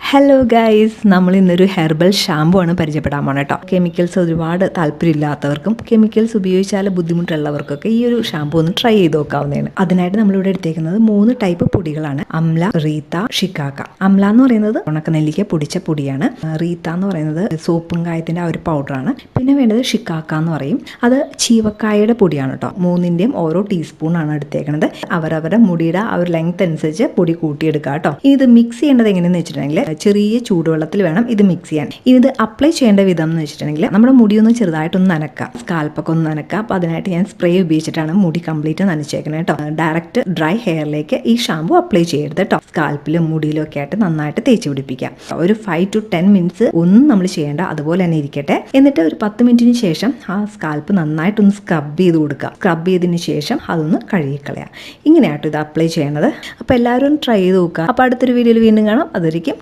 Hello guys, നമ്മൾ ഇന്നൊരു herbal shampoo ആണ് പരിചയപ്പെടാൻ പോണേ കേട്ടോ. കെമിക്കൽസ് ഒരുപാട് താല്പര്യമില്ലാത്തവർക്കും കെമിക്കൽസ് ഉപയോഗിച്ചാൽ ബുദ്ധിമുട്ടുള്ളവർക്കൊക്കെ ഈ ഒരു ഷാമ്പു ഒന്ന് ട്രൈ ചെയ്ത് നോക്കാവുന്നതാണ്. അതിനായിട്ട് നമ്മളിവിടെ എടുത്തേക്കുന്നത് 3 ടൈപ്പ് പൊടികളാണ്: അംല, റീത്ത, ഷിക്കാക്ക. അംല എന്ന് പറയുന്നത് ഉണക്കനെല്ലിക്ക പൊടിച്ച പൊടിയാണ്. റീത്ത എന്ന് പറയുന്നത് സോപ്പും കായത്തിന്റെ ആ ഒരു പൗഡറാണ്. പിന്നെ വേണ്ടത് ഷിക്കാക്ക എന്ന് പറയും. അത് ചീവക്കായയുടെ പൊടിയാണ് കേട്ടോ. 3ന്റെയും ഓരോ ടീസ്പൂണാണ് എടുത്തേക്കുന്നത്. അവരവരുടെ മുടിയുടെ ആ ഒരു ലെങ്ത് അനുസരിച്ച് പൊടി കൂട്ടിയെടുക്കുക കേട്ടോ. ഇത് മിക്സ് ചെയ്യേണ്ടത് എങ്ങനെയെന്ന് വെച്ചിട്ടുണ്ടെങ്കിൽ ചെറിയ ചൂടുവെള്ളത്തിൽ വേണം ഇത് മിക്സ് ചെയ്യാൻ. ഇത് അപ്ലൈ ചെയ്യേണ്ട വിധം എന്ന് വെച്ചിട്ടുണ്ടെങ്കിൽ നമ്മുടെ മുടി ഒന്ന് ചെറുതായിട്ടൊന്ന് നനക്കാം, സ്കാൽപ്പൊക്കെ ഒന്ന് നനക്കാം. അപ്പോൾ അതിനായിട്ട് ഞാൻ സ്പ്രേ ഉപയോഗിച്ചിട്ടാണ് മുടി കംപ്ലീറ്റ് നനച്ചേക്കുന്നത് കേട്ടോ. ഡയറക്റ്റ് ഡ്രൈ ഹെയറിലേക്ക് ഈ ഷാമ്പു അപ്ലൈ ചെയ്യരുത് കേട്ടോ. സ്കാൽപ്പിലും മുടിയിലും ഒക്കെ ആയിട്ട് നന്നായിട്ട് തേച്ച് പിടിപ്പിക്കാം. ഒരു 5 to 10 മിനിറ്റ്സ് ഒന്നും നമ്മൾ ചെയ്യേണ്ട, അതുപോലെ തന്നെ ഇരിക്കട്ടെ. എന്നിട്ട് ഒരു 10 മിനിറ്റിന് ശേഷം ആ സ്കാൽപ്പ് നന്നായിട്ടൊന്ന് സ്ക്രബ് ചെയ്ത് കൊടുക്കുക. സ്ക്രബ് ചെയ്തതിന് ശേഷം അതൊന്ന് കഴുകിക്കളയാം. ഇങ്ങനെയാട്ടോ ഇത് അപ്ലൈ ചെയ്യേണ്ടത്. അപ്പോൾ എല്ലാവരും ട്രൈ ചെയ്ത് നോക്കുക. അപ്പോൾ അടുത്തൊരു വീഡിയോയിൽ വീണ്ടും കാണാം. അതൊരിക്കും.